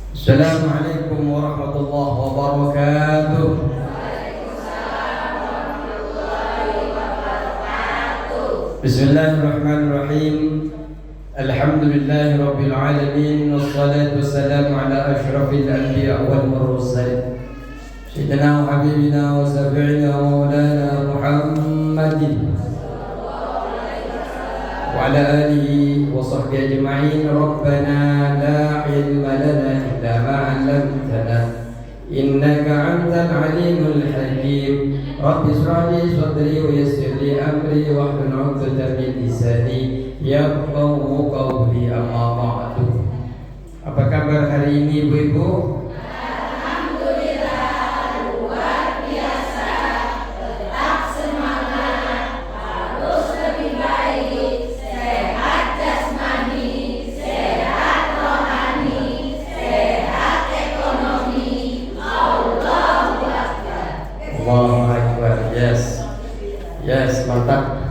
Assalamualaikum warahmatullahi wabarakatuh. Bismillahirrahmanirrahim. Alhamdulillahi rabbil alamin, wassalatu wassalamu ala asyrafil anbiya wal mursalin sayyidina wa habibina wa syafi'ina wa maulana Muhammadin wa ala alihi wa sahbihi ajma'in. Rabbana la ilma lana illa ma 'allamtana innaka antal alimul hakim. Rabbi shrah li sadri wa yassir li amri wahlul 'uqdatam min lisani yafqahu qawli. Amma ba'du. Apa kabar hari ini Ibu-ibu? Allahu Akbar. Yes, mantap.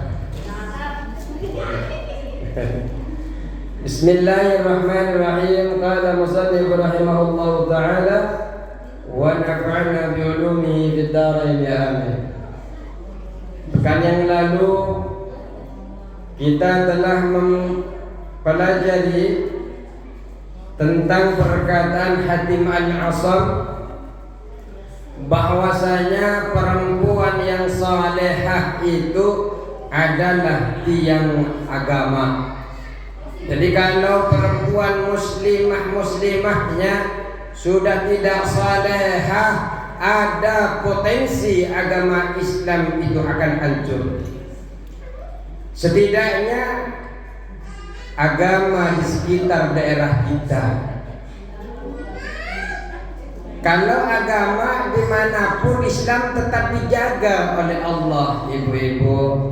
Bismillahirrahmanirrahim. Qala musannif rahimahullahu ta'ala wa nafa'na bi ulumihi fid dharain amin. Pekan yang lalu kita telah mempelajari tentang perkataan Hatim Al-Asam bahwasanya perempuan yang salehah itu adalah tiang agama. Jadi kalau perempuan muslimahnya sudah tidak salehah, ada potensi agama Islam itu akan hancur. Setidaknya agama di sekitar daerah kita. Kalau agama dimanapun Islam tetap dijaga oleh Allah, ibu-ibu.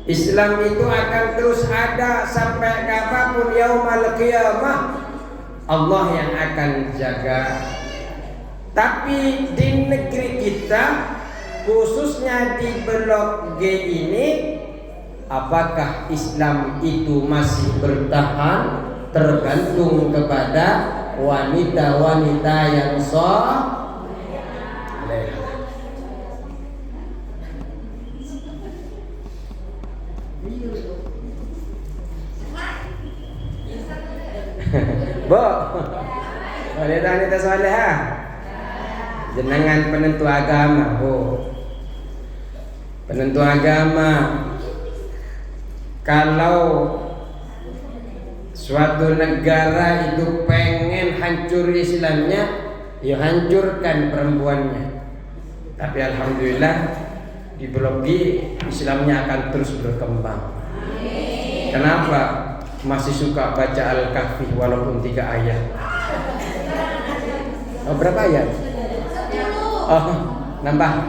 Islam itu akan terus ada sampai kapanpun yaumul qiyamah. Allah yang akan jaga. Tapi di negeri kita, khususnya di Blok G ini, apakah Islam itu masih bertahan? Tergantung kepada wanita-wanita yang saleh. Bu, wanita-wanita salehah, jenengan penentu agama, Bu. Penentu agama. Kalau suatu negara itu pengen hancur Islamnya, ya hancurkan perempuannya. Tapi alhamdulillah di Blok G Islamnya akan terus berkembang. Kenapa? Masih suka baca Al-Kahfi walaupun 3 ayat. Oh, berapa ayat? Oh, nambah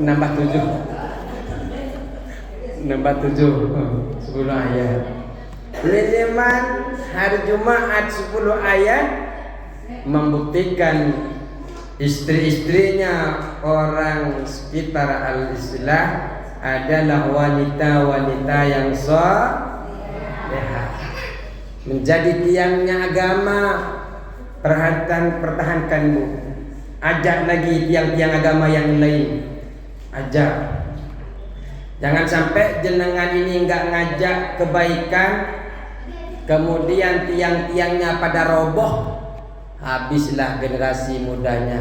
7. Nambah 10 ayat. Minimal hari Jumat 10 ayat membuktikan istri-istrinya orang sekitar Al-Islah adalah wanita-wanita yang salehah, menjadi tiangnya agama. Pertahankan, Bu. Ajak lagi tiang-tiang agama yang lain. Ajak. Jangan sampai jenengan ini enggak ngajak kebaikan, kemudian tiang-tiangnya pada roboh, habislah generasi mudanya.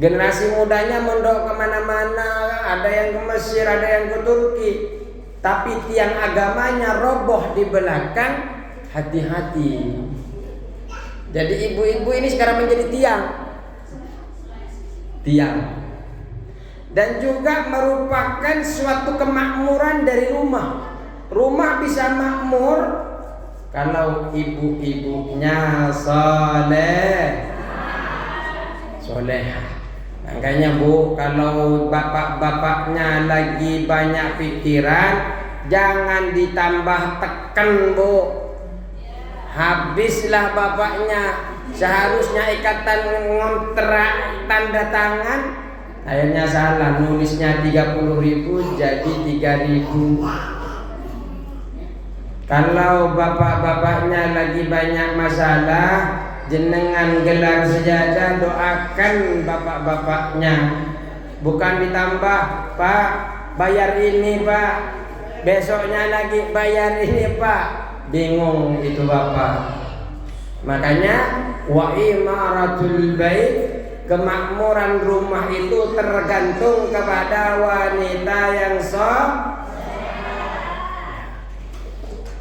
Generasi mudanya mondok kemana-mana, ada yang ke Mesir, ada yang ke Turki, tapi tiang agamanya roboh di belakang. Hati-hati. Jadi ibu-ibu ini sekarang menjadi tiang. Dan juga merupakan suatu kemakmuran dari rumah. Rumah bisa makmur kalau ibu-ibunya solehah. Makanya, Bu, kalau bapak-bapaknya lagi banyak pikiran, jangan ditambah tekan, Bu. Habislah bapaknya. Seharusnya ikatan ngontrak tanda tangan, akhirnya salah, nulisnya 30.000 jadi 3.000. Kalau bapak-bapaknya lagi banyak masalah, jenengan gelar sejadah, doakan bapak-bapaknya. Bukan ditambah, Pak, bayar ini Pak, besoknya lagi bayar ini Pak. Bingung itu bapak. Makanya wa imaratul bait, kemakmuran rumah itu tergantung kepada wanita yang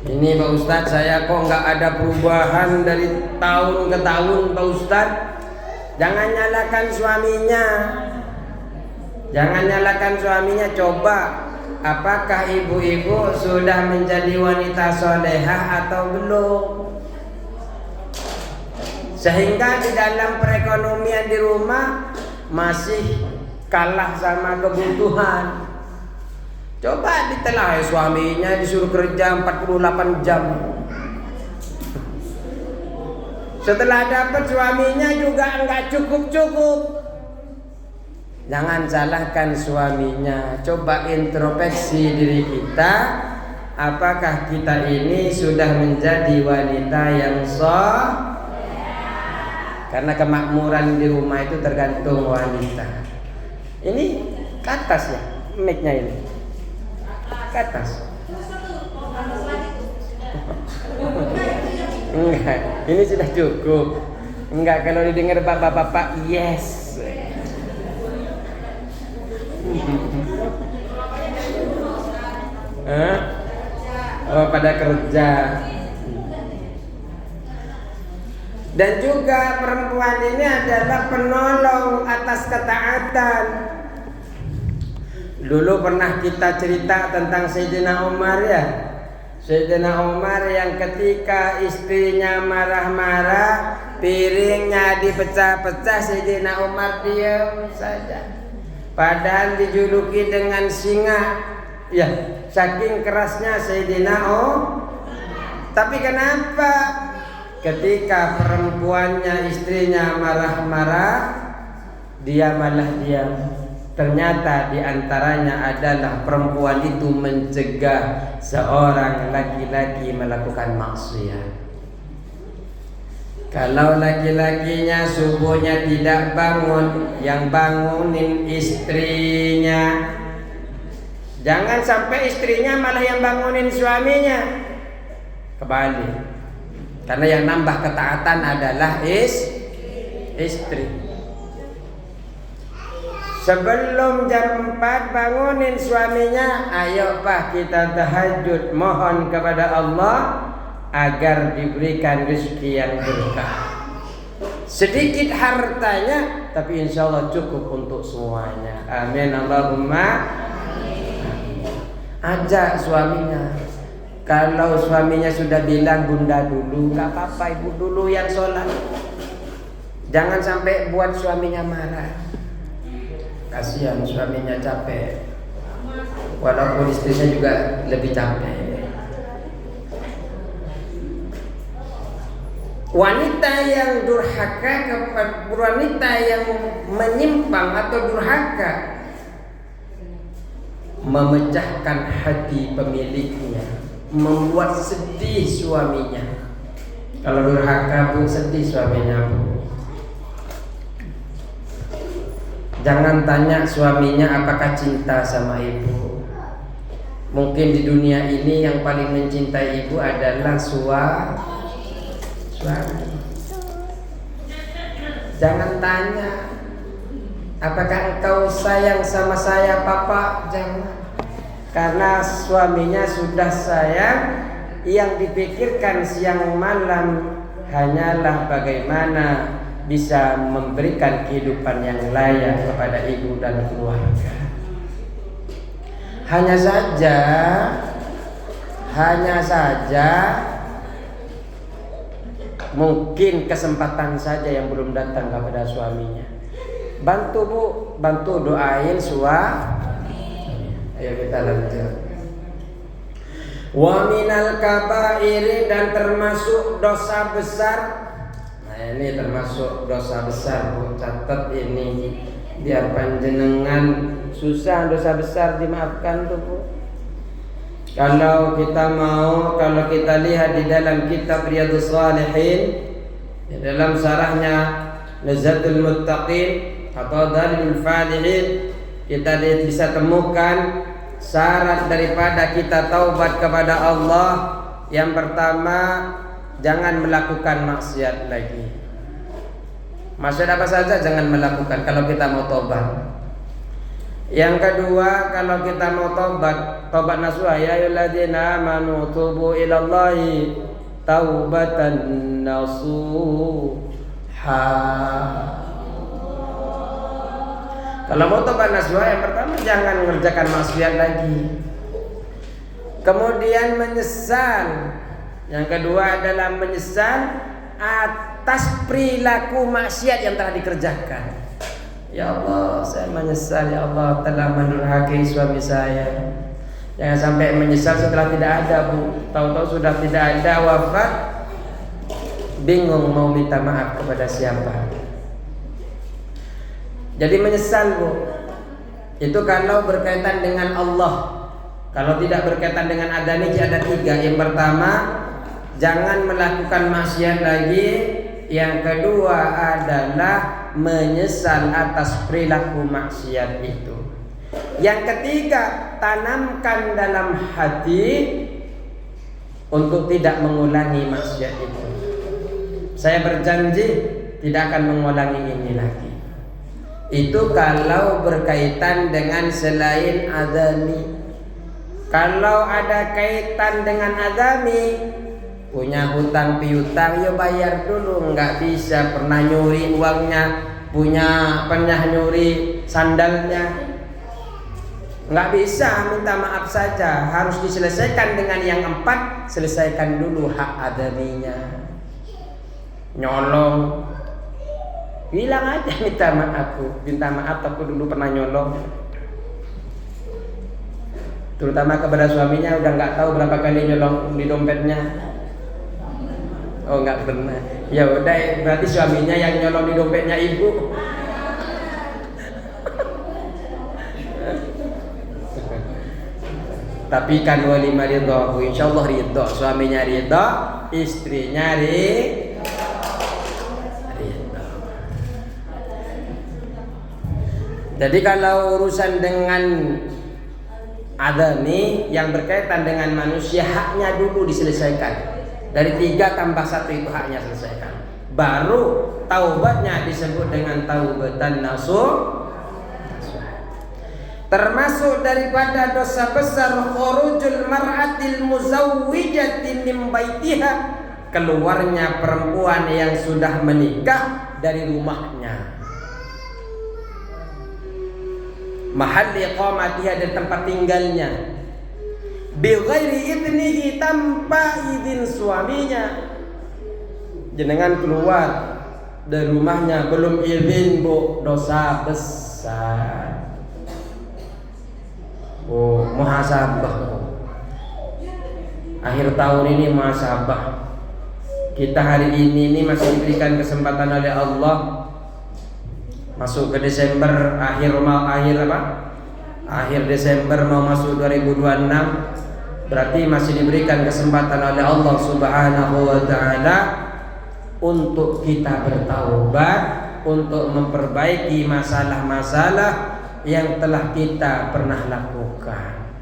Ini Pak Ustadz, saya kok nggak ada perubahan dari tahun ke tahun Pak Ustadz. Jangan nyalakan suaminya. Jangan nyalakan suaminya. Coba, apakah ibu-ibu sudah menjadi wanita solehah atau belum? Sehingga di dalam perekonomian di rumah masih kalah sama kebutuhan. Coba ditelah, suaminya disuruh kerja 48 jam. Setelah dapat suaminya juga enggak cukup-cukup. Jangan salahkan suaminya. Coba introspeksi diri kita. Apakah kita ini sudah menjadi wanita yang Karena kemakmuran di rumah itu tergantung wanita. Ini ke atas ya, mic-nya ini. Ke atas. Enggak, ini sudah cukup. Enggak, kalau didengar bapak-bapak, yes. Oh, pada kerja. Dan juga perempuan ini adalah penolong atas ketaatan. Dulu pernah kita cerita tentang Sayyidina Umar ya. Sayyidina Umar yang ketika istrinya marah-marah, piringnya dipecah-pecah, Sayyidina Umar diam saja. Padahal dijuluki dengan singa. Ya, saking kerasnya Sayyidina Tapi kenapa? Ketika perempuannya, istrinya marah-marah, dia malah diam. Ternyata diantaranya adalah perempuan itu mencegah seorang laki-laki melakukan maksiat. Kalau laki-lakinya subuhnya tidak bangun, yang bangunin istrinya. Jangan sampai istrinya malah yang bangunin suaminya. Kebalik. Karena yang nambah ketaatan adalah istri. Sebelum jam 4 bangunin suaminya, ayo Pak kita tahajud, mohon kepada Allah agar diberikan rezeki yang berkah. Sedikit hartanya, tapi insya Allah cukup untuk semuanya. Amin Allahumma. Ajak suaminya. Kalau suaminya sudah bilang bunda dulu, gak apa-apa, ibu dulu yang sholat. Jangan sampai buat suaminya marah. Kasihan suaminya capek. Walaupun istrinya juga lebih capek. Wanita yang durhaka, wanita yang menyimpang atau durhaka, memecahkan hati pemiliknya, membuat sedih suaminya. Kalau durhaka pun sedih suaminya pun. Jangan tanya suaminya apakah cinta sama ibu. Mungkin di dunia ini yang paling mencintai ibu adalah suami. Jangan tanya apakah engkau sayang sama saya papa. Jangan. Karena suaminya sudah sayang, yang dipikirkan siang malam hanyalah bagaimana bisa memberikan kehidupan yang layak kepada ibu dan keluarga. Hanya saja mungkin kesempatan saja yang belum datang kepada suaminya. Bantu Bu, bantu doain Ayo kita lanjut. Wa minal kabairi, dan termasuk dosa besar. Nah ini termasuk dosa besar Bu, catat ini biar panjenengan susah dosa besar dimaafkan tuh Bu. Kalau kita lihat di dalam kitab Riyadhus Shalihin, di dalam syarahnya Lazzatul Muttaqin atau Dalilul Falihin, kita bisa temukan syarat daripada kita taubat kepada Allah. Yang pertama, jangan melakukan maksiat lagi. Maksud apa saja jangan melakukan kalau kita mau taubat. Yang kedua, kalau kita mau taubat nasuha, ya ayyuhalladzina amanu tubu ilallahi taubatan nasuha. Kalau mau taubat nasuha, yang pertama jangan mengerjakan maksiat lagi. Kemudian menyesal. Yang kedua adalah menyesal atas perilaku maksiat yang telah dikerjakan. Ya Allah, saya menyesal, ya Allah telah mendurhakai suami saya. Jangan sampai menyesal setelah tidak ada, Bu. Tahu-tahu sudah tidak ada, wafat, bingung mau minta maaf kepada siapa. Jadi menyesal, Bu. Itu kalau berkaitan dengan Allah. Kalau tidak berkaitan dengan adami, ada 3. Yang pertama, jangan melakukan maksiat lagi. Yang kedua adalah menyesal atas perilaku maksiat itu. Yang ketiga, tanamkan dalam hati untuk tidak mengulangi maksiat itu. Saya berjanji tidak akan mengulangi ini lagi. Itu kalau berkaitan dengan selain adami. Kalau ada kaitan dengan adami, punya hutang piutang, ya bayar dulu. Nggak bisa pernah nyuri uangnya, pernah nyuri sandalnya, nggak bisa minta maaf saja. Harus diselesaikan dengan yang 4. Selesaikan dulu hak adaminya. Nyolong, bilang aja minta maaf aku dulu pernah nyolong. Terutama kepada suaminya, udah nggak tahu berapa kali nyolong di dompetnya. Oh, nggak pernah. Ya udah, berarti suaminya yang nyolong di dompetnya ibu. Tapi kan walimah ridho, insyaallah ridho. Suaminya ridho, istrinya ridho. Jadi kalau urusan dengan adami yang berkaitan dengan manusia, haknya dulu diselesaikan. Dari 3 tambah 1 itu haknya selesaikan. Baru taubatnya disebut dengan taubatan nasuh. Termasuk daripada dosa besar khurujul mar'atil muzawwijati min baitiha, keluarnya perempuan yang sudah menikah dari rumahnya. Mahal iqamatiha, dari tempat tinggalnya. Bighairi idnihi, tanpa izin suaminya. Jenengan keluar dari rumahnya belum izin, Bu, dosa besar. Bu, muhasabah, Bu. Akhir tahun ini muhasabah. Kita hari ini masih diberikan kesempatan oleh Allah masuk ke Desember, akhir Desember mau masuk 2026. Berarti masih diberikan kesempatan oleh Allah Subhanahu wa taala untuk kita bertaubat, untuk memperbaiki masalah-masalah yang telah kita pernah lakukan.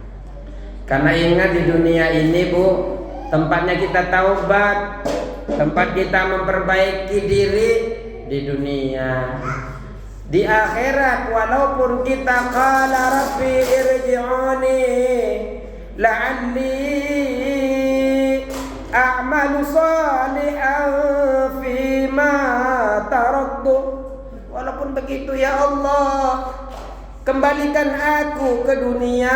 Karena ingat, di dunia ini, Bu, tempatnya kita taubat, tempat kita memperbaiki diri di dunia. Di akhirat, walaupun kita qala rabbi irji'uni la'alli a'malu salihan fima taraktu, walaupun begitu, ya Allah, kembalikan aku ke dunia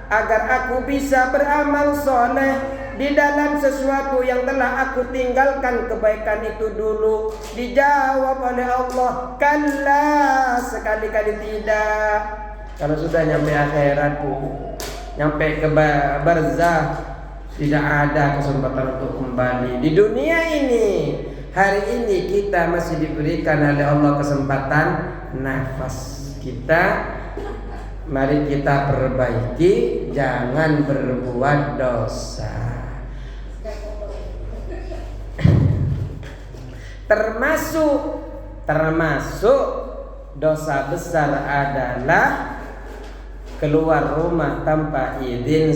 agar aku bisa beramal soleh di dalam sesuatu yang telah aku tinggalkan kebaikan itu dulu. Dijawab oleh Allah, kalla, sekali-kali tidak. Kalau sudah nyampe akhirat, nyampe ke barzah, tidak ada kesempatan untuk kembali. Di dunia ini, hari ini kita masih diberikan oleh Allah kesempatan nafas. Kita Mari kita perbaiki, jangan berbuat dosa. Termasuk dosa besar adalah keluar rumah tanpa izin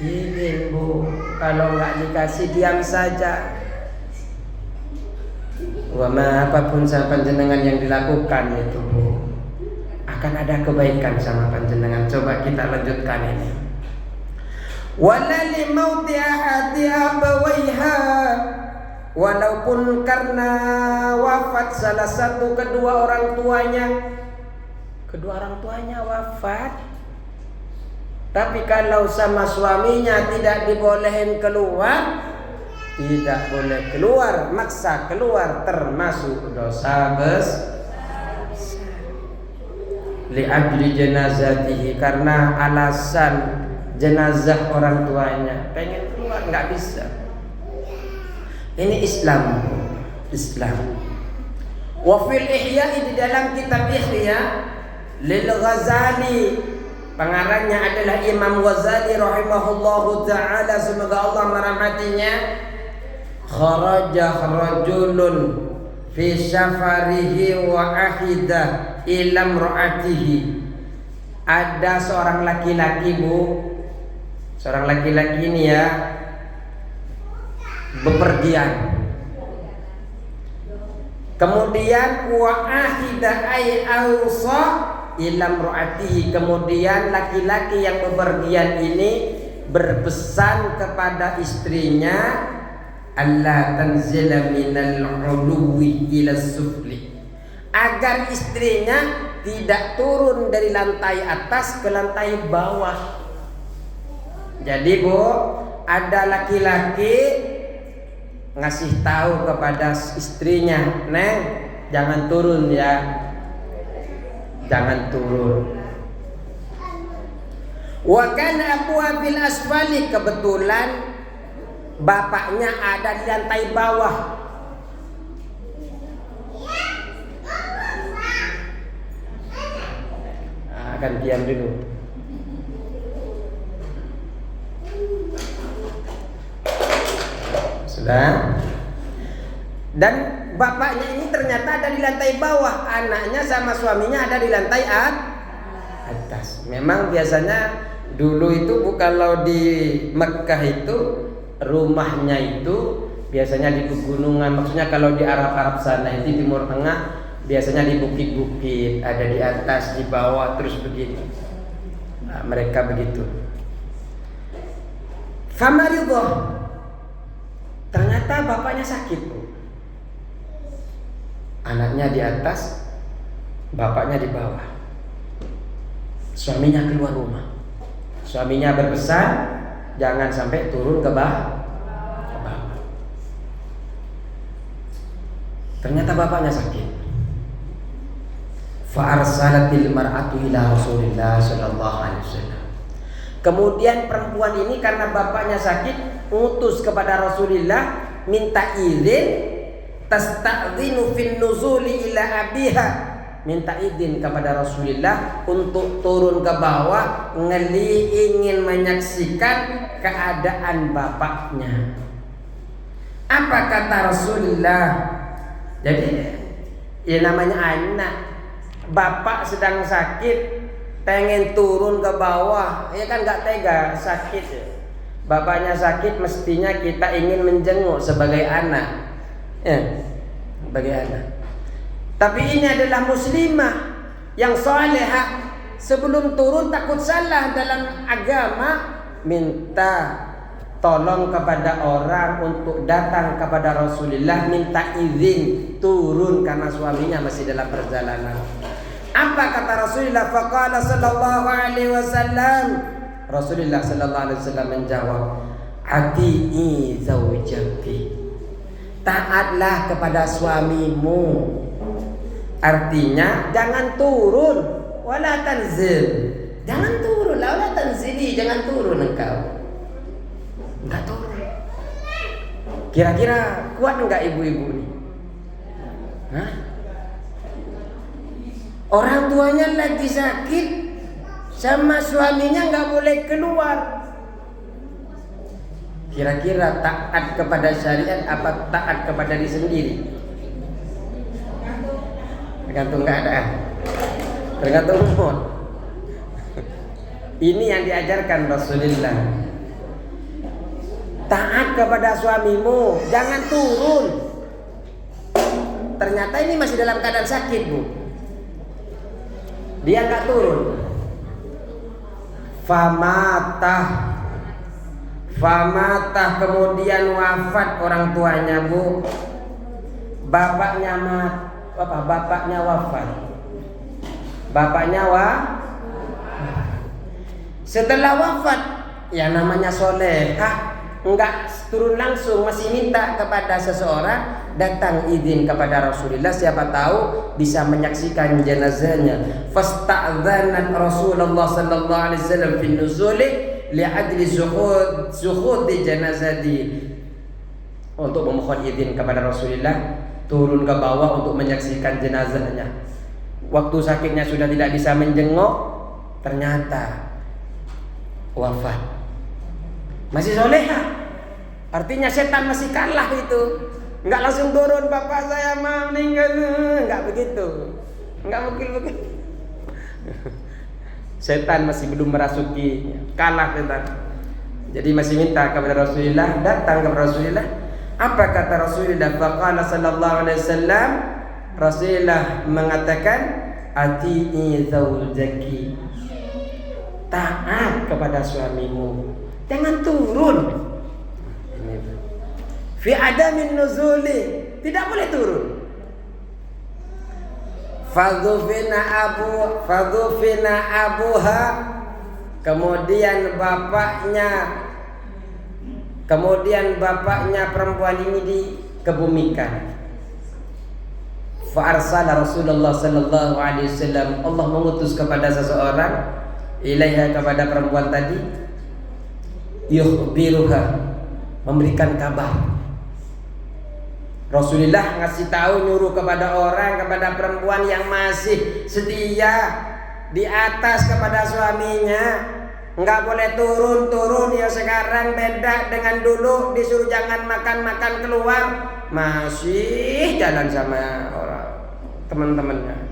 izin, Bu. Kalau nggak dikasih diam saja. Apapun sama panjenengan yang dilakukan itu, Bu, akan ada kebaikan sama panjenengan. Coba kita lanjutkan ini. Walali mauti ahadi abawaiha, walaupun karena wafat salah satu kedua orang tuanya wafat, tapi kalau sama suaminya tidak dibolehin keluar, tidak boleh keluar, maksa keluar, termasuk dosa besar. Li'ajli jenazatihi, karena alasan jenazah orang tuanya, pengen keluar nggak bisa. Ini Islam. Wa fil Ihya, di dalam kitab Ihya lil Ghazali, pengarangnya adalah Imam Ghazali rahimahullahu taala, semoga Allah merahmatinya. Kharaja rajulun fi safarihi wa ahida ila imraatihi. Ada seorang laki-laki, Bu. Seorang laki-laki ini ya bepergian. Kemudian wa ahida ay awsa ila imraatihi. Kemudian laki-laki yang bepergian ini berpesan kepada istrinya, Allah tanzila minal uluwi ila sufli, agar istrinya tidak turun dari lantai atas ke lantai bawah. Jadi, Bu, ada laki-laki ngasih tahu kepada istrinya, Neng, jangan turun ya, jangan turun. Wa kana abuha bil asfali, kebetulan bapaknya ada di lantai bawah. Akan diam dulu. Sudah. Dan bapaknya ini ternyata ada di lantai bawah, anaknya sama suaminya ada di lantai atas. Memang biasanya dulu itu, Bu, kalau di Mekah itu rumahnya itu biasanya di pegunungan, maksudnya kalau di Arab sana itu Timur Tengah biasanya di bukit-bukit, ada di atas, di bawah, terus begini. Nah, mereka begitu. Famaridho, ternyata bapaknya sakit, Bu. Anaknya di atas, bapaknya di bawah. Suaminya keluar rumah. Suaminya berpesan jangan sampai turun ke bawah. Ternyata bapaknya sakit. Fa arsalatil mar'atu ila Rasulillah sallallahu alaihi wasallam. Kemudian perempuan ini karena bapaknya sakit, utus kepada Rasulullah minta izin, tasta'dzinu fin nuzuli ila abiha, minta izin kepada Rasulullah untuk turun ke bawah, ingin menyaksikan keadaan bapaknya. Apa kata Rasulullah? Jadi ya namanya anak, bapak sedang sakit, pengen turun ke bawah, ya kan nggak tega, sakit ya. Bapaknya sakit, mestinya kita ingin menjenguk sebagai anak, ya, sebagai anak. Tapi ini adalah muslimah yang salehah, sebelum turun takut salah dalam agama, minta tolong kepada orang untuk datang kepada Rasulullah, minta izin turun karena suaminya masih dalam perjalanan. Apa kata Rasulullah? Faqala sallallahu alaihi wasallam, Rasulullah sallallahu alaihi wasallam menjawab, ati'i zaujaki, taatlah kepada suamimu. Artinya jangan turun, wala tanzil, jangan turun, wala tanzili, jangan turun engkau. Enggak turun. Kira-kira kuat enggak ibu-ibu nih? Hah? Orang tuanya lagi sakit, sama suaminya nggak boleh keluar. Kira-kira taat kepada syariat apa taat kepada diri sendiri? Tergantung keadaan, tergantung mood. Ini yang diajarkan Rasulullah. Taat kepada suamimu, jangan turun. Ternyata ini masih dalam keadaan sakit, Bu. Dia nggak turun. Famatah kemudian wafat orang tuanya, Bu. Bapaknya wafat. Setelah wafat, ya namanya solehah, enggak turun langsung, masih minta kepada seseorang datang izin kepada Rasulullah, siapa tahu bisa menyaksikan jenazahnya. Fasta'dzana Rasulullah sallallahu alaihi wasallam fi nuzuli li'ajli zuhud janazati, untuk memohon izin kepada Rasulullah turun ke bawah untuk menyaksikan jenazahnya. Waktu sakitnya sudah tidak bisa menjenguk, ternyata wafat. Masih soleha, artinya setan masih kalah itu. Enggak langsung turun, bapak saya mau meninggal, enggak begitu, enggak mungkin begitu. Setan masih belum merasuki, kalah setan. Jadi masih minta kepada Rasulullah, datang kepada Rasulullah. Apa kata Rasulullah? Faqala sallallahu alaihi wasallam, Rasulullah mengatakan, ati'i zaujaki, taat kepada suamimu, jangan turun. Fi adamin nuzuli, tidak boleh turun. Fadhufina abuha, kemudian bapaknya perempuan ini dikebumikan. Fa arsala Rasulullah sallallahu alaihi wasallam, Allah mengutus kepada seseorang ilaiha, kepada perempuan tadi, yukhbiruha, memberikan kabar. Rasulullah ngasih tahu, nyuruh kepada orang, kepada perempuan yang masih setia di atas kepada suaminya, nggak boleh turun ya. Sekarang beda dengan dulu, disuruh jangan makan keluar, masih jalan sama orang teman-temannya.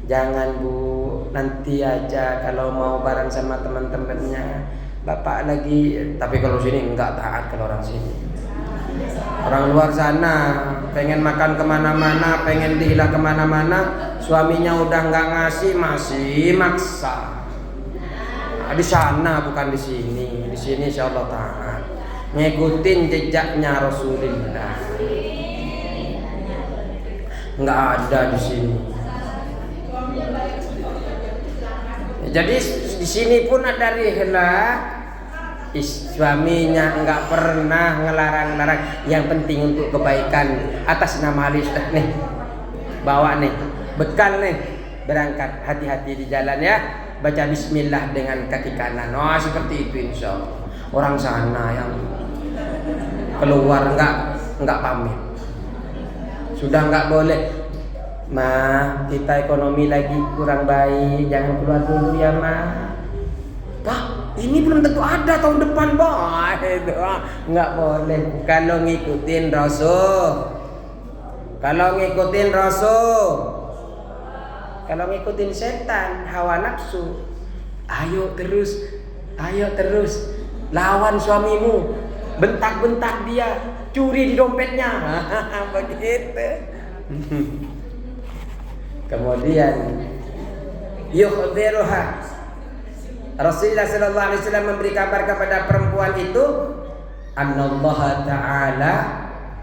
Jangan, Bu, nanti aja kalau mau bareng sama teman-temannya, bapak lagi. Tapi kalau sini enggak taat, kalau orang sini. Orang luar sana pengen makan kemana-mana, pengen dihila kemana-mana, suaminya udah nggak ngasih, masih maksa. Nah, di sana bukan di sini. Di sini insya Allah taat, ngikutin jejaknya Rasulullah. Nggak ada di sini. Jadi di sini pun ada rihla. Suaminya enggak pernah ngelarang-larang, yang penting untuk kebaikan. Atas nama Ali sudah nih, bawa nih bekal nih, berangkat, hati-hati di jalan ya, baca bismillah dengan kaki kanan. Oh seperti itu insya Allah. Orang sana yang keluar enggak pamit, sudah enggak boleh. Ma, kita ekonomi lagi kurang baik, jangan keluar dulu ya ma. Pak, ini belum tentu ada tahun depan, Pak. Itu nggak boleh. Kalau ngikutin Rasul, kalau ngikutin setan, hawa nafsu, ayo terus lawan suamimu, bentak-bentak dia, curi di dompetnya, begitu. Kemudian yukhbiruha, Rasulullah sallallahu alaihi wasallam memberi kabar kepada perempuan itu, annallaha ta'ala,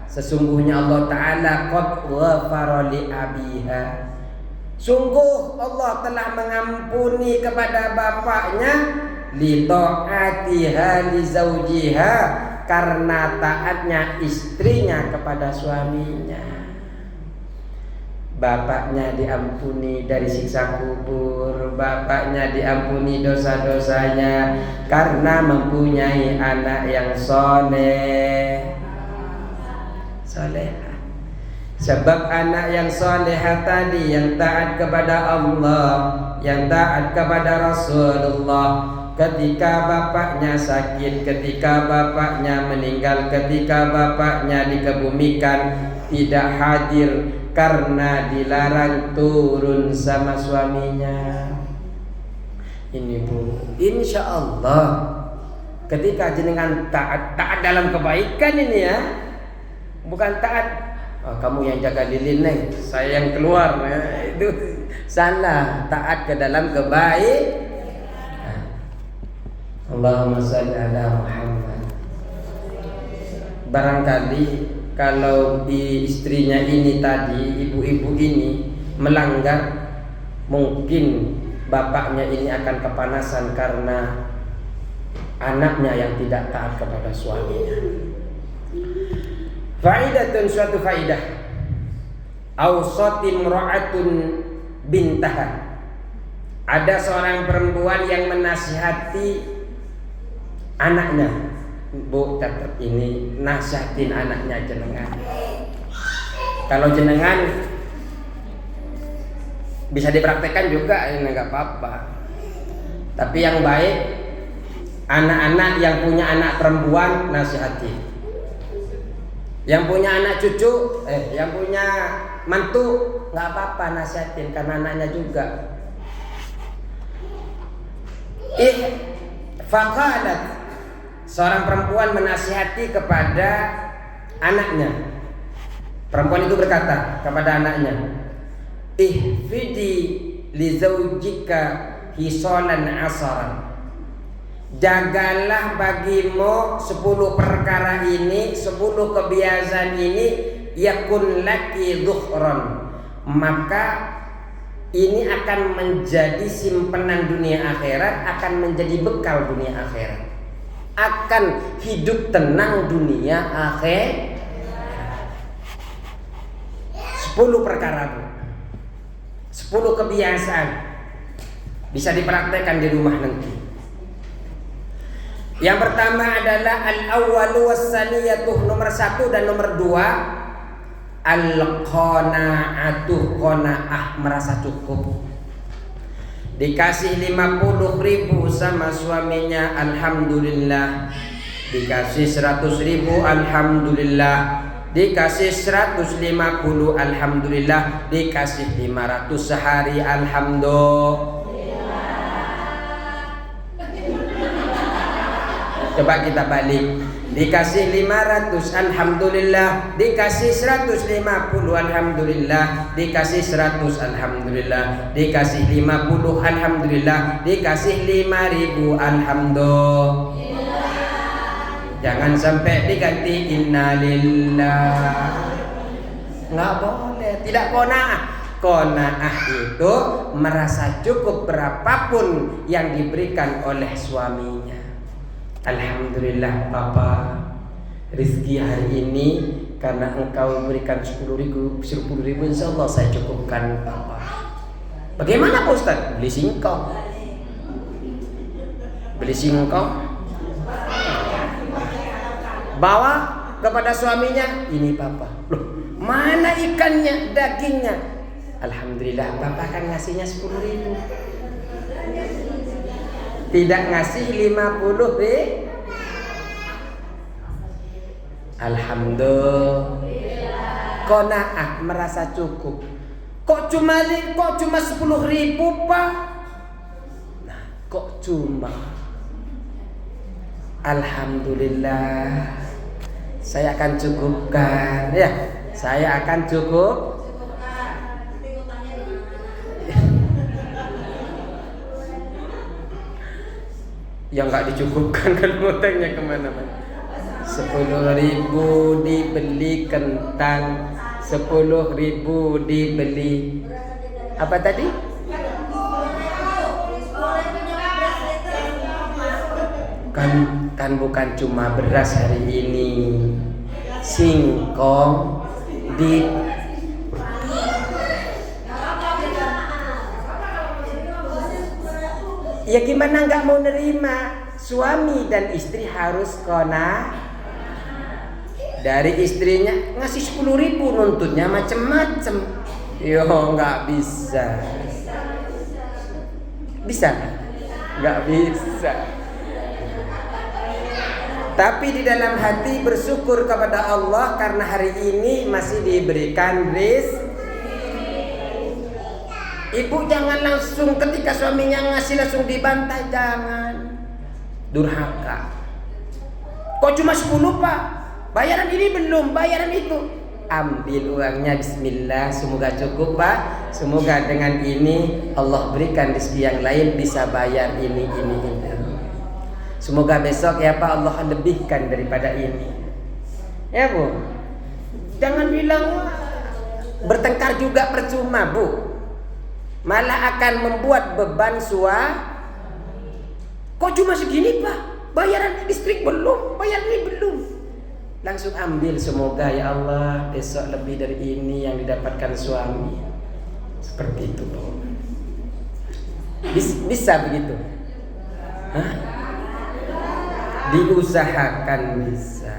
sesungguhnya Allah Ta'ala qad ghafara li abiha, sungguh Allah telah mengampuni kepada bapaknya, li ta'atiha li zaujiha, karena taatnya istrinya kepada suaminya. Bapaknya diampuni dari siksa kubur, bapaknya diampuni dosa-dosanya karena mempunyai anak yang soleh. Sebab anak yang solehah tadi, yang taat kepada Allah, yang taat kepada Rasulullah, ketika bapaknya sakit, ketika bapaknya meninggal, ketika bapaknya dikebumikan, tidak hadir karena dilarang turun sama suaminya. Ini Bu, insya Allah ketika jenengan taat dalam kebaikan ini ya, bukan taat kamu yang jaga lilin neng, saya yang keluar ya, itu salah. Taat ke dalam kebaikan. Allahumma shalli ala Muhammad. Barangkali kalau istrinya ini tadi, ibu-ibu ini melanggar, mungkin bapaknya ini akan kepanasan karena anaknya yang tidak taat kepada suaminya. Faidatun, suatu faidah. Awsati imra'atun bintaha. Ada seorang perempuan yang menasihati anaknya. Bu, tetap ini nasihatin anaknya jenengan. Kalau jenengan bisa dipraktekkan juga, ini nggak apa-apa. Tapi yang baik, anak-anak yang punya anak perempuan nasihati. Yang punya anak cucu, yang punya mantu, nggak apa-apa nasihatin karena anaknya juga. Faqalat, seorang perempuan menasihati kepada anaknya. Perempuan itu berkata kepada anaknya, ihfidi li zaujika hisalan asaran. Jagalah bagimu 10 perkara ini, 10 kebiasaan ini, yakun laki dhuhran, maka ini akan menjadi simpanan dunia akhirat, akan menjadi bekal dunia akhirat, akan hidup tenang dunia akhirat. 10 perkara, 10 kebiasaan bisa dipraktekkan di rumah nanti. Yang pertama adalah al-awwalu was-saniyatu, nomor 1 dan nomor 2, al-qanaatu, qanaah, merasa cukup. Dikasih 50.000 sama suaminya, alhamdulillah. Dikasih 100.000, alhamdulillah. Dikasih 150, alhamdulillah. Dikasih 500 sehari, alhamdulillah. Coba kita balik. Dikasih 500, alhamdulillah. Dikasih 150, alhamdulillah. Dikasih 100, alhamdulillah. Dikasih 50, alhamdulillah. Dikasih 5.000, alhamdulillah. Jangan sampai diganti innalillah. Nggak boleh, tidak qanaah. Qanaah itu merasa cukup berapapun yang diberikan oleh suaminya. Alhamdulillah Papa, rezeki hari ini karena engkau memberikan 10.000, insya Allah saya cukupkan Papa. Bagaimana Pak Ustaz? Beli singkong. Beli singkong, bawa kepada suaminya, ini Papa. Loh, mana ikannya, dagingnya? Alhamdulillah Papa kan ngasihnya 10.000. Tidak ngasih 50 alhamdulillah. Qanaah, merasa cukup. Kok cuma 10.000 Pak? Nah, kok cuma? Alhamdulillah, saya akan cukupkan ya. Saya akan cukup. Yang nggak dicukupkan kan ngutangnya kemana-mana. 10.000 dibeli kentang, 10.000 dibeli apa tadi? Kan bukan cuma beras hari ini, singkong di ya gimana nggak mau nerima? Suami dan istri harus qanaah Dari istrinya ngasih 10.000, nuntutnya macem-macem. Yo nggak bisa. Bisa? Nggak bisa. Tapi di dalam hati bersyukur kepada Allah karena hari ini masih diberikan rezeki. Ibu jangan langsung ketika suaminya ngasih langsung dibantai, jangan. Durhaka. Kok cuma 10 Pak? Bayaran ini belum, bayaran itu. Ambil uangnya, bismillah, semoga cukup Pak. Semoga dengan ini Allah berikan rezeki yang lain bisa bayar ini. Semoga besok ya Pak Allah lebihkan daripada ini. Ya Bu. Jangan bilang bertengkar juga percuma Bu. Malah akan membuat beban Kok cuma segini Pak? Bayaran listrik belum, bayar ini belum. Langsung ambil, semoga ya Allah besok lebih dari ini yang didapatkan suami. Seperti itu Bu. Bisa begitu? Hah? Diusahakan bisa.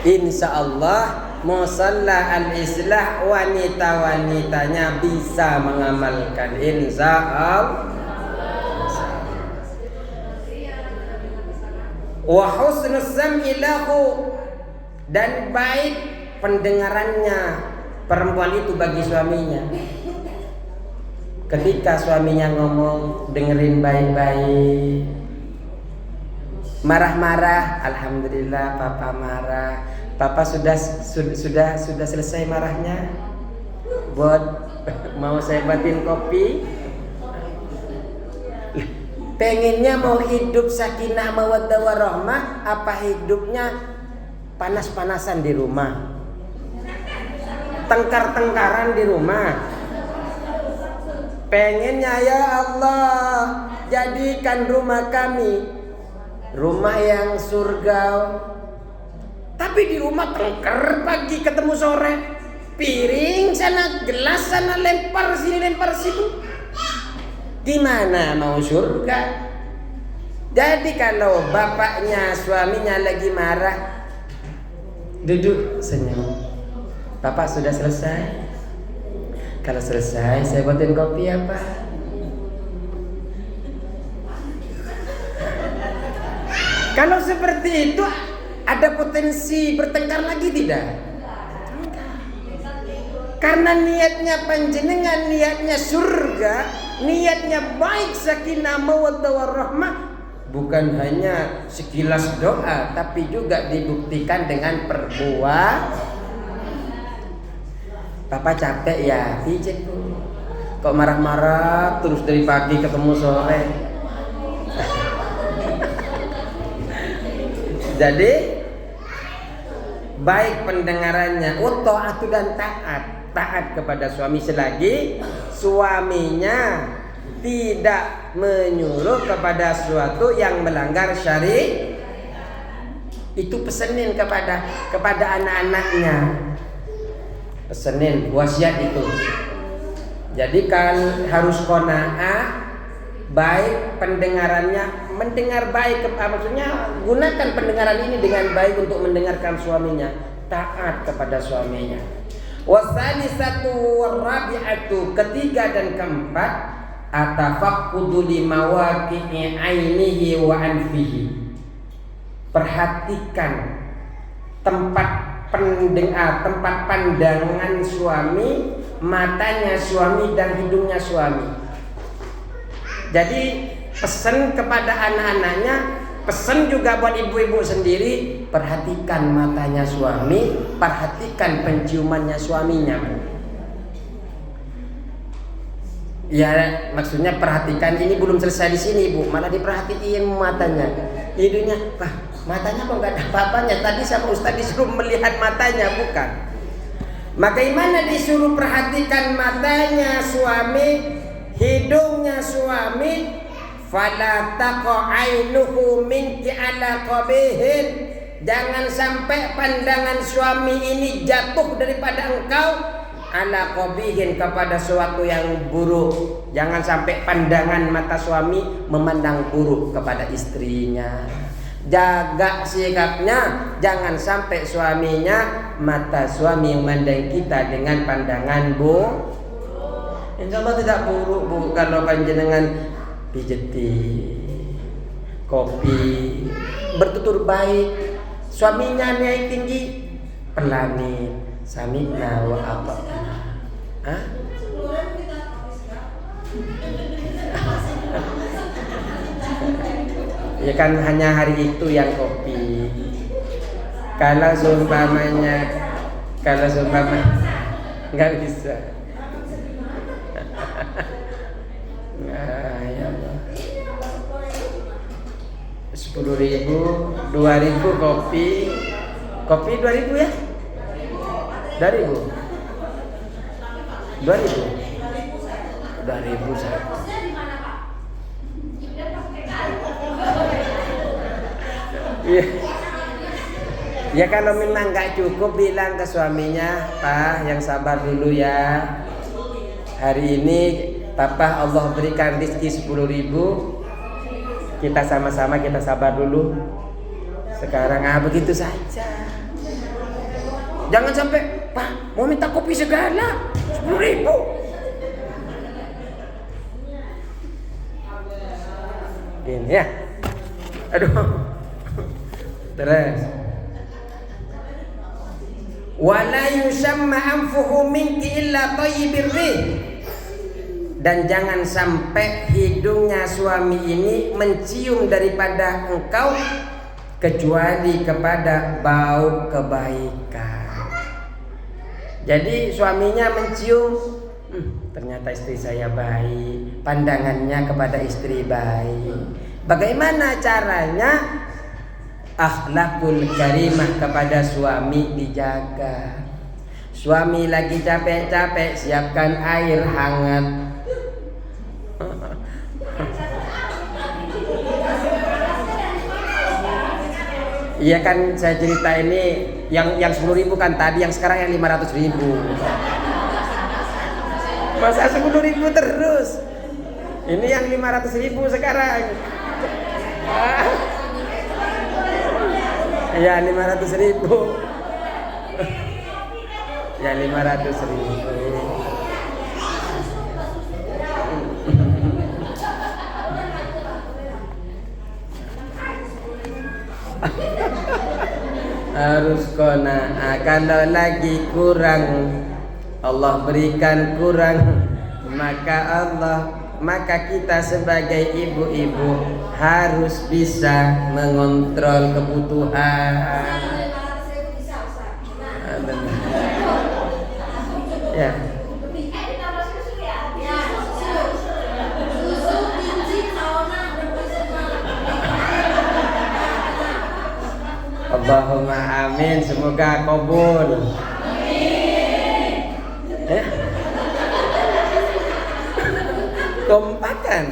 Insya Allah musalla al-islah wanita-wanitanya bisa mengamalkan. Insya Allah. Wa husnus sam'i lahu, dan baik pendengarannya perempuan itu bagi suaminya. Ketika suaminya ngomong, dengerin baik-baik. Marah-marah, alhamdulillah papa marah. Papa sudah selesai marahnya. Buat mau saya buatin kopi. Pengennya mau hidup sakinah mawaddah warahmah, apa hidupnya panas-panasan di rumah, tengkar-tengkaran di rumah. Pengennya ya Allah jadikan rumah kami rumah yang surga. Tapi di rumah tengkar pagi ketemu sore, piring sana, gelas sana, lempar sini lempar situ. Gimana mau surga? Jadi kalau bapaknya suaminya lagi marah, duduk senyum. Bapak sudah selesai? Kalau selesai saya buatin kopi ya Pak. Kalau seperti itu ada potensi bertengkar lagi tidak? Karena niatnya panjenengan, niatnya surga, niatnya baik, sakinah mawaddah warahmah, bukan hanya sekilas doa, tapi juga dibuktikan dengan perbuatan. Papa capek ya, pijit tuh. Kok marah-marah terus dari pagi ketemu sore. Jadi baik pendengarannya, taat dan taat kepada suami selagi suaminya tidak menyuruh kepada sesuatu yang melanggar syariat. Itu pesenin kepada anak-anaknya. Pesenin wasiat itu. Jadi kan harus qanaah, baik pendengarannya, mendengar baik, maksudnya gunakan pendengaran ini dengan baik untuk mendengarkan suaminya, taat kepada suaminya. Wasalisatu warabi'atu, ketiga dan keempat, atafaqqudu limawaqi'i ainihi wa anfihi. Perhatikan tempat pandangan suami, matanya suami dan hidungnya suami. Jadi pesan kepada anak-anaknya, pesan juga buat ibu-ibu sendiri, perhatikan matanya suami, perhatikan penciumannya suaminya. Ya maksudnya perhatikan, ini belum selesai di sini Bu, malah diperhatiin matanya, hidungnya. Matanya kok nggak ada apa-apanya, tadi sama Ustaz disuruh melihat matanya, bukan? Bagaimana disuruh perhatikan matanya suami, hidungnya suami? Fala taqa ainuhu minki ala qabihin, jangan sampai pandangan suami ini jatuh daripada engkau ala qabihin, kepada sesuatu yang buruk. Jangan sampai pandangan mata suami memandang buruk kepada istrinya. Jaga sikapnya, jangan sampai suaminya, mata suami memandang kita dengan pandangan buruk. Insya Allah tidak buruk bu, kalau panjenengan pijeti kopi, bertutur baik, suaminya naik tinggi, pelanin, samina wa apa? Hah? Ya kan hanya hari itu yang kopi. Kalau seumpamanya nggak bisa. Nah, ya Allah. 10.000, 2.000 kopi 2.000 ya? 2.000 satu. Iya. Ya kalau memang nggak cukup, bilang ke suaminya, Pak, yang sabar dulu ya. Hari ini Papa Allah berikan rezeki 10.000. Kita sama-sama kita sabar dulu. Sekarang begitu saja. Jangan sampai, Pak, mau minta kopi segala 10.000. Gini ya. Aduh. Terus. Wala yusamma anfuhu minki illa thayyibir rih. Dan jangan sampai hidungnya suami ini mencium daripada engkau kecuali kepada bau kebaikan. Jadi suaminya mencium, ternyata istri saya baik, pandangannya kepada istri baik. Bagaimana caranya? Akhlakul karimah kepada suami dijaga. Suami lagi capek-capek, siapkan air hangat. Iya kan, saya cerita ini yang 10.000 kan tadi, yang sekarang yang 500.000. Masa 10.000 terus? Ini yang 500.000 sekarang. Ya 500.000. Ya 500.000. Harus qanaah. Kalau lagi kurang, Allah berikan kurang, maka kita sebagai ibu-ibu harus bisa mengontrol kebutuhan. Ya. Allahumma amin, semoga kabul. Amin. Kompakan.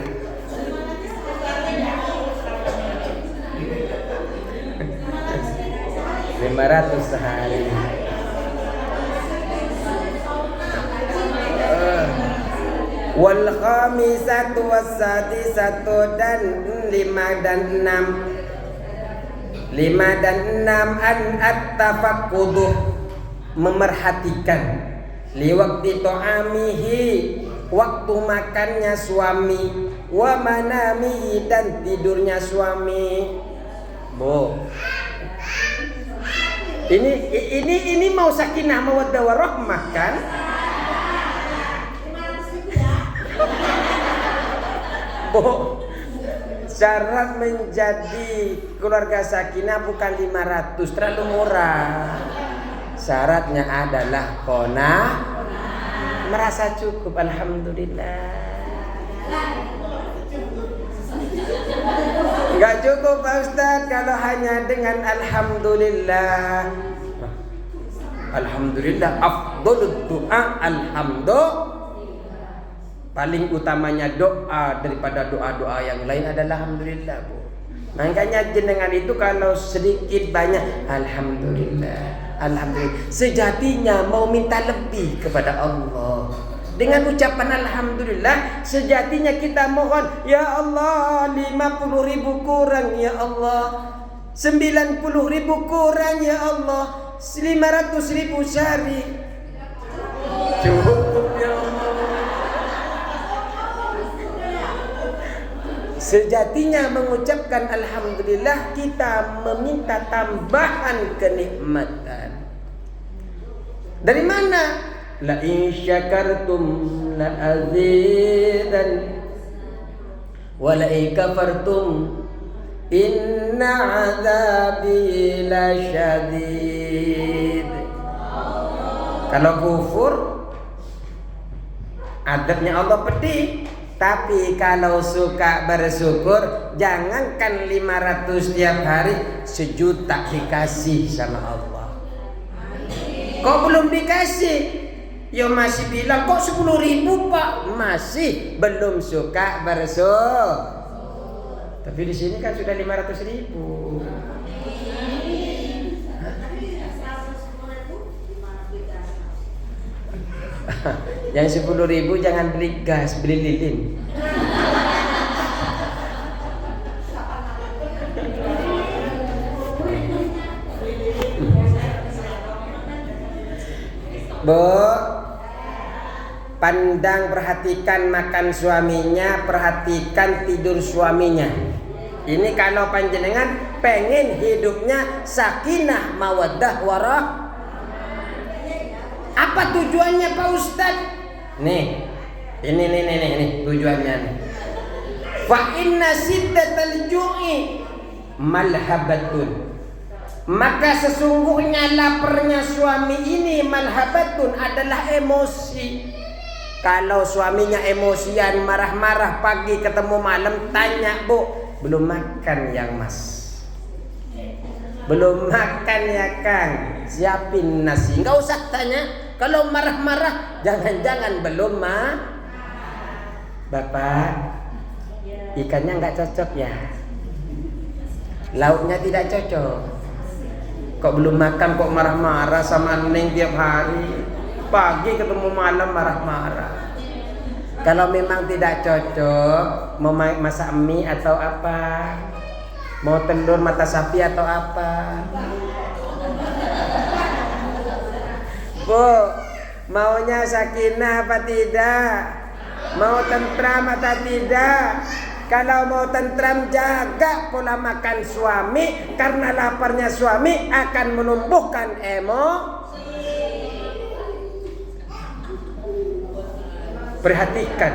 $500 sehari. Wal khamisatu wassadisatu, dan 5 dan 6. 5 dan 6 an at-tafaqquduh, memerhatikan, liwaqti ta'amihi, waktu makannya suami, wa manamihi, dan tidurnya suami. Bu, ini mau sakinah mawaddah warahmah kan? Bu, syarat menjadi keluarga sakinah bukan 500, terlalu murah. Syaratnya adalah qanaah, merasa cukup. Alhamdulillah. Enggak cukup Pak Ustadz kalau hanya dengan alhamdulillah. Alhamdulillah afdhalud du'a alhamdulillah. paling utamanya doa daripada doa-doa yang lain adalah alhamdulillah, Bu. Makanya jenengan itu kalau sedikit banyak alhamdulillah, alhamdulillah. Sejatinya mau minta lebih kepada Allah. Dengan ucapan alhamdulillah, sejatinya kita mohon, ya Allah 50.000 kurang ya Allah, 90.000 kurang ya Allah, 500.000 sehari. Cukup ya Allah. Sejatinya mengucapkan alhamdulillah kita meminta tambahan kenikmatan. Dari mana? La in syakartum la azidan wa la in kafartum inna azabi lasyadid. Kalau kufur adabnya Allah pedih. Tapi kalau suka bersyukur, jangankan 500 tiap hari, 1 juta dikasih sama Allah. Kok belum dikasih? Ya masih bilang kok 10.000 Pak, masih belum suka bersyukur. Tapi di sini kan sudah 500.000. Yang 10.000 jangan beli gas, beli lilin. Bu, pandang perhatikan makan suaminya, perhatikan tidur suaminya. Ini kalau panjenengan pengen hidupnya sakinah mawaddah warahmah. Apa tujuannya Pak Ustadz? Nih, ini tujuannya nih. Fa inna siddatal ju'i malhabatun. Maka sesungguhnya laparnya suami ini malhabatun adalah emosi. Kalau suaminya emosian, marah-marah pagi ketemu malam, tanya, Bu, belum makan yang Mas? Belum makan ya Kang? Siapin nasi. Enggak usah tanya. Kalau marah-marah, jangan-jangan belum Bapak, ikannya nggak cocok ya, lauknya tidak cocok. Kok belum makan kok marah-marah sama Neng tiap hari, pagi ketemu malam marah-marah. Kalau memang tidak cocok, mau masak mie atau apa, mau telur mata sapi atau apa. Bu, maunya sakinah apa tidak? Mau tentram atau tidak? Kalau mau tentram, jaga pola makan suami, karena laparnya suami akan menumbuhkan emosi. Perhatikan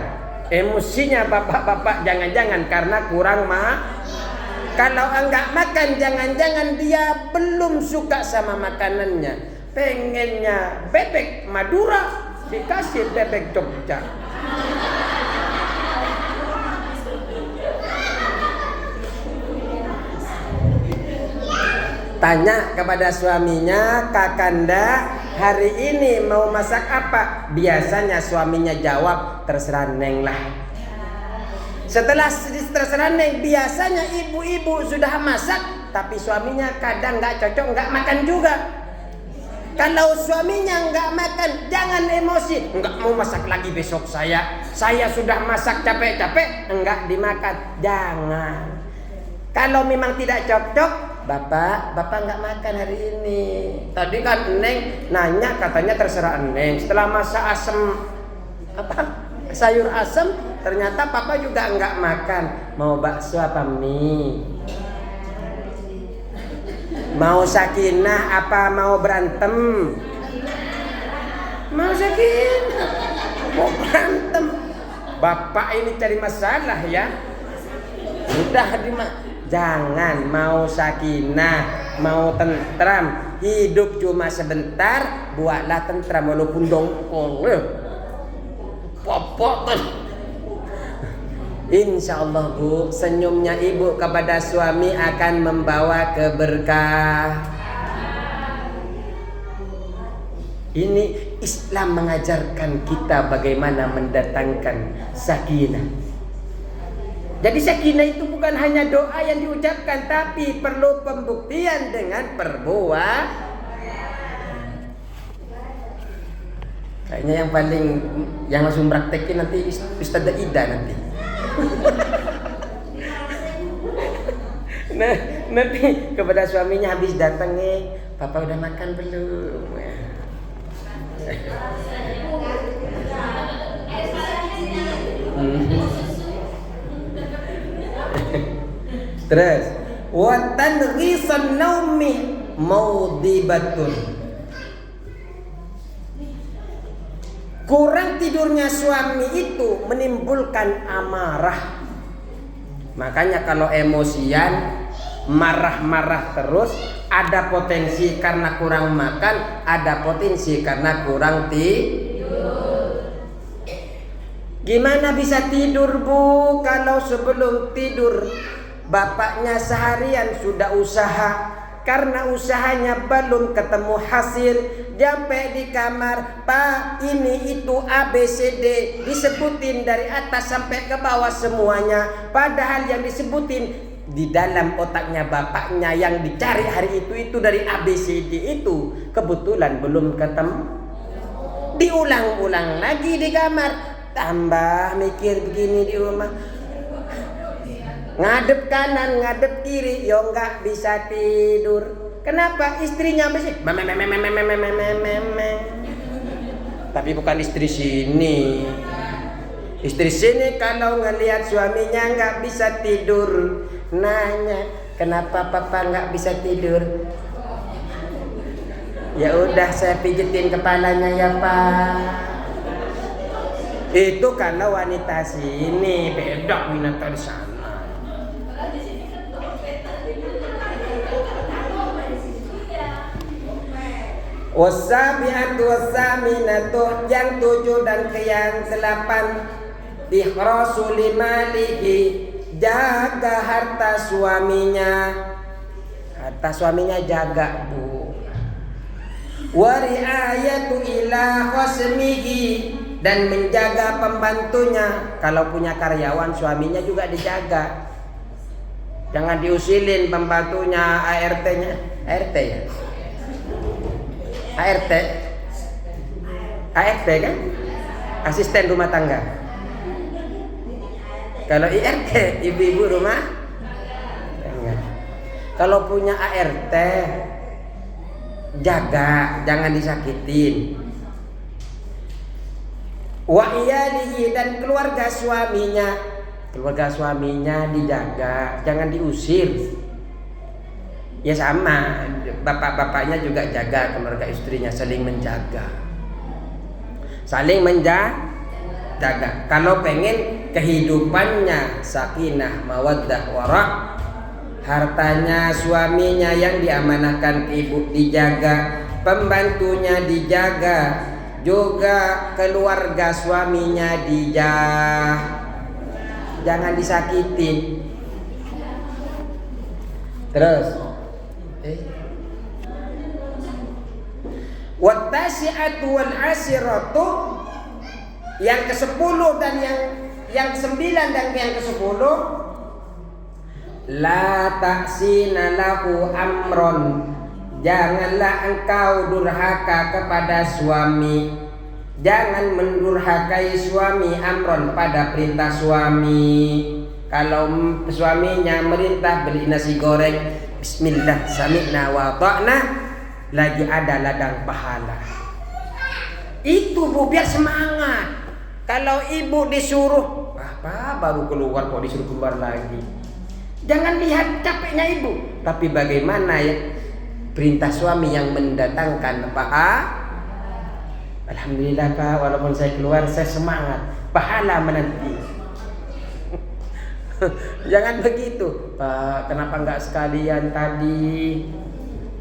emosinya bapak-bapak, jangan-jangan karena kurang Kalau enggak makan, jangan-jangan dia belum suka sama makanannya. Pengennya bebek Madura, dikasih bebek Jogja. Tanya kepada suaminya, Kakanda hari ini mau masak apa? Biasanya suaminya jawab, terserah Neng lah. Setelah terserah Neng, biasanya ibu-ibu sudah masak, tapi suaminya kadang nggak cocok, nggak makan juga. Kalau suaminya nggak makan, jangan emosi. Nggak mau masak lagi besok saya sudah masak capek-capek, nggak dimakan. Jangan. Kalau memang tidak cocok, Bapak nggak makan hari ini. Tadi kan Neng nanya, katanya terserah Neng. Setelah masak sayur asem, ternyata Papa juga nggak makan. Mau bakso apa mie? Mau sakinah apa mau berantem? Mau sakinah, mau berantem. Bapak ini cari masalah ya. Jangan mau sakinah, mau tentram. Hidup cuma sebentar, buatlah tentram walaupun dongkol. Popok kan. Insya Allah Bu, senyumnya ibu kepada suami akan membawa keberkah. Ini Islam mengajarkan kita bagaimana mendatangkan sakinah. Jadi sakinah itu bukan hanya doa yang diucapkan, tapi perlu pembuktian dengan perbuatan. Kayaknya yang langsung praktekin nanti Ustazah Ida nanti. Nah, nanti kepada suaminya habis datang Papa udah makan belum? Terus wa tanghisan naumi maudibatun. Kurang tidurnya suami itu menimbulkan amarah. Makanya kalau emosian, marah-marah terus, ada potensi karena kurang makan, ada potensi karena kurang tidur. Gimana bisa tidur, Bu? Kalau sebelum tidur bapaknya seharian sudah usaha, karena usahanya belum ketemu hasil, sampai di kamar, Pak ini itu ABCD, disebutin dari atas sampai ke bawah semuanya, padahal yang disebutin di dalam otaknya bapaknya yang dicari hari itu dari ABCD itu kebetulan belum ketemu. Diulang-ulang lagi di kamar, tambah mikir begini di rumah, ngadep kanan, ngadep kiri, yo nggak bisa tidur. Kenapa? Istrinya masih tapi bukan istri sini. Istri sini kalau ngelihat suaminya nggak bisa tidur, nanya, kenapa Papa nggak bisa tidur? Ya udah saya pijetin kepalanya ya Pak. Itu kalau wanita sini, beda wanita di sana. Wasabi'atu wasaminatu, yang 7 dan yang 8, ihrasu limalihi, jaga harta suaminya. Harta suaminya jaga, Bu. Wa ri'ayatu ila khasmihi, dan menjaga pembantunya. Kalau punya karyawan, suaminya juga dijaga. Jangan diusilin pembantunya, ART-nya. ART ya? ART kan? Asisten rumah tangga. Kalau IRT, ibu-ibu rumah tangga. Kalau punya ART, jaga, jangan disakitin. Wa iyalihi, dan keluarga suaminya dijaga, jangan diusir. Ya sama, bapak-bapaknya juga jaga keluarga istrinya, saling menjaga. Kalau pengen kehidupannya sakinah, mawaddah, warah, hartanya suaminya yang diamanahkan ibu dijaga, pembantunya dijaga, juga keluarga suaminya dijaga, jangan disakitin. Terus Wattasi'atu wal asiratu, yang ke-10 dan yang ke-9 dan yang ke-10, la ta'sina lahu amron, janganlah engkau durhaka kepada suami. Jangan mendurhakai suami, amron, pada perintah suami. Kalau suaminya merintah beli nasi goreng, bismillah, sami'na wa ta'na, lagi ada ladang pahala. Itu Bu, biar semangat. Kalau ibu disuruh, apa baru keluar kok disuruh keluar lagi. Jangan lihat capeknya ibu, tapi bagaimana ya perintah suami yang mendatangkan pahala. Alhamdulillah Pak, walaupun saya keluar saya semangat, pahala menanti. Jangan begitu Pak, kenapa enggak sekalian tadi?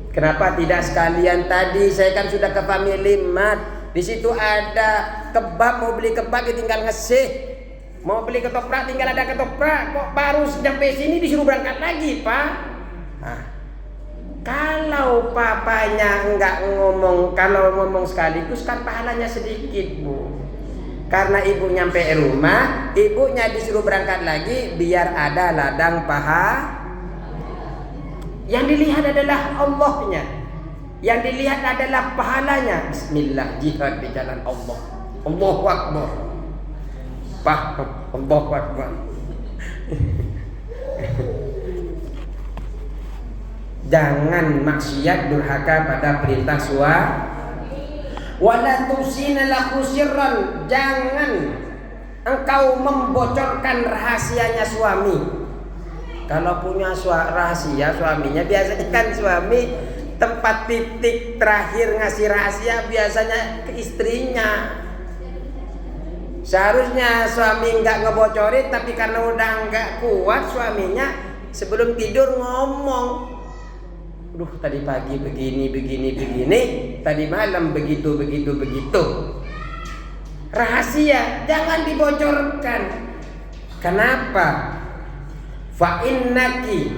Kenapa tidak sekalian tadi? Saya kan sudah ke Family Mart, di situ ada kebab, mau beli kebab tinggal ngesih, mau beli ketoprak tinggal ada ketoprak. Kok baru sampai sini disuruh berangkat lagi Pak? Nah, Kalau papanya enggak ngomong, kalau ngomong sekaligus kan pahalanya sedikit, Bu. Karena ibu nyampe rumah, ibunya disuruh berangkat lagi biar ada ladang paha. Yang dilihat adalah Allahnya. Yang dilihat adalah pahalanya. Bismillah, jihad di jalan Allah. Allahu Akbar. Allahu Akbar. Jangan maksiat durhaka pada perintah suami. Wala tusina lahu sirran, jangan engkau membocorkan rahasianya suami. Kalau punya rahasia suaminya, biasanya kan suami tempat titik terakhir ngasih rahasia biasanya ke istrinya. Seharusnya suami nggak ngebocorin, tapi karena udah nggak kuat suaminya sebelum tidur ngomong, duh tadi pagi begini, tadi malam begitu. Rahasia jangan dibocorkan. Kenapa? Fa innaki,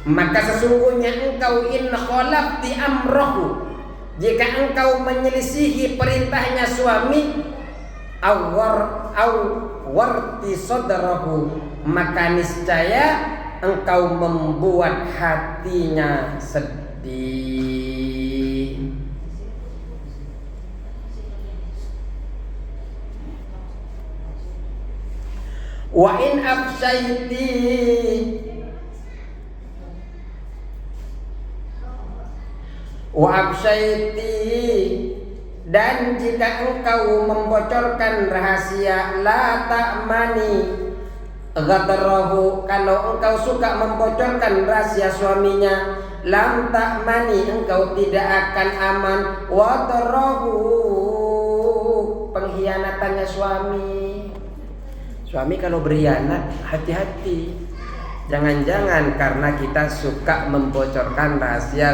maka sesungguhnya engkau in khalafti amrahu, jika engkau menyelisihi perintahnya suami, warti sadrahu, maka niscaya engkau membuat hatinya sedih. Wa in absyaiti, dan jika engkau membocorkan rahasia, la ta'mani ghadarahu, kalau engkau suka membocorkan rahasia suaminya, lam ta'mani, engkau tidak akan aman, wadarahu, pengkhianatannya suami. Suami kalau berkhianat, hati-hati. Jangan-jangan karena kita suka membocorkan rahasia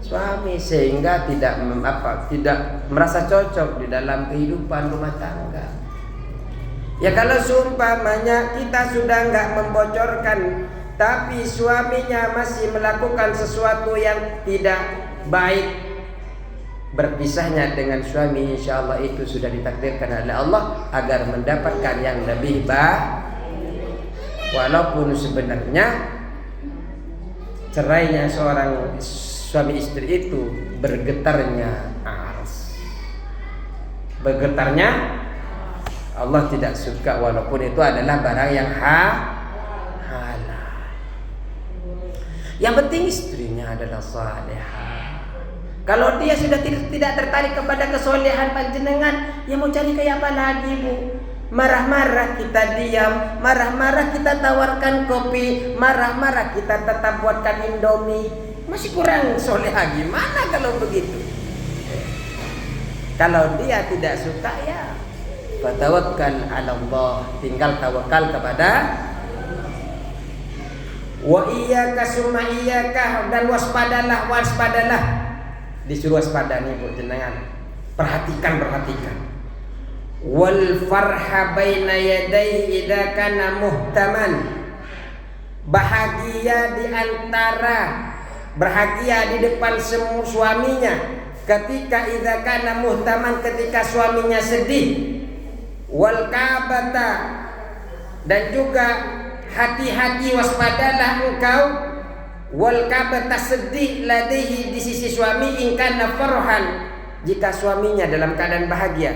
suami sehingga tidak merasa cocok di dalam kehidupan rumah tangga. Ya kalau seumpamanya kita sudah nggak membocorkan, tapi suaminya masih melakukan sesuatu yang tidak baik, berpisahnya dengan suami insya Allah itu sudah ditakdirkan oleh Allah agar mendapatkan yang lebih baik. Walaupun sebenarnya cerainya seorang suami istri itu bergetarnya ars, bergetarnya Allah tidak suka, walaupun itu adalah barang yang halal. Yang penting istrinya adalah salihah. Kalau dia sudah tidak tertarik kepada kesolehan panjenengan, ya mau cari kayak apa lagi, Bu? Marah-marah kita diam, marah-marah kita tawarkan kopi, marah-marah kita tetap buatkan Indomie. Masih kurang solehah gimana kalau begitu? Kalau dia tidak suka, ya fatawakkal 'ala Allah, tinggal tawakal kepada. Wa iyyaka summa iyyaka, dan waspadalah. Disuruh waspada nih Bu jenengan. Perhatikan. Wal farha baina yaday idza kana muhtaman, bahagia di depan suaminya ketika idza kana muhtaman, ketika suaminya sedih. Wal kabata, dan juga hati-hati, waspadalah engkau. Wal kabata, sedih, ladaihi, di sisi suami, in kana farhan, jika suaminya dalam keadaan bahagia.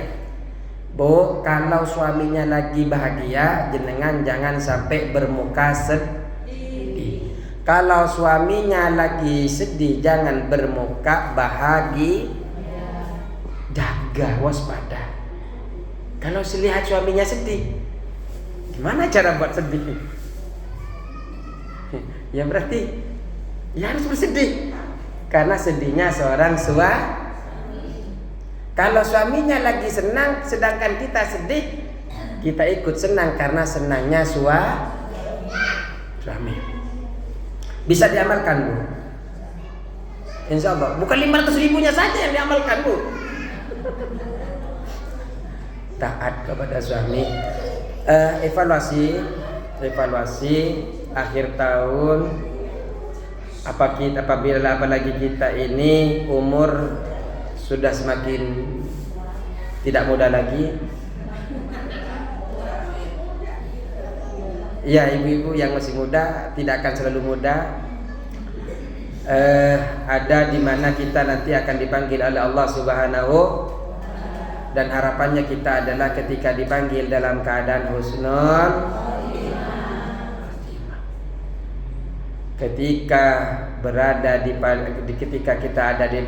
Bu, kalau suaminya lagi bahagia, jenengan jangan sampai bermuka sedih. Kalau suaminya lagi sedih, jangan bermuka bahagia. Jaga, waspada. Kalau lihat suaminya sedih, gimana cara buat sedih? Ya berarti ya harus bersedih, karena sedihnya seorang suami. Kalau suaminya lagi senang sedangkan kita sedih, kita ikut senang karena senangnya suami. Bisa diamalkan, Bu. Insya Allah. Bukan 500 ribunya saja yang diamalkan, Bu. Taat kepada suami. Evaluasi akhir tahun apalagi kita ini umur sudah semakin tidak muda lagi. Ya, ibu-ibu yang masih muda tidak akan selalu muda. Ada di mana kita nanti akan dipanggil oleh Allah Subhanahu, dan harapannya kita adalah ketika dipanggil dalam keadaan husnul, ketika berada ketika kita ada di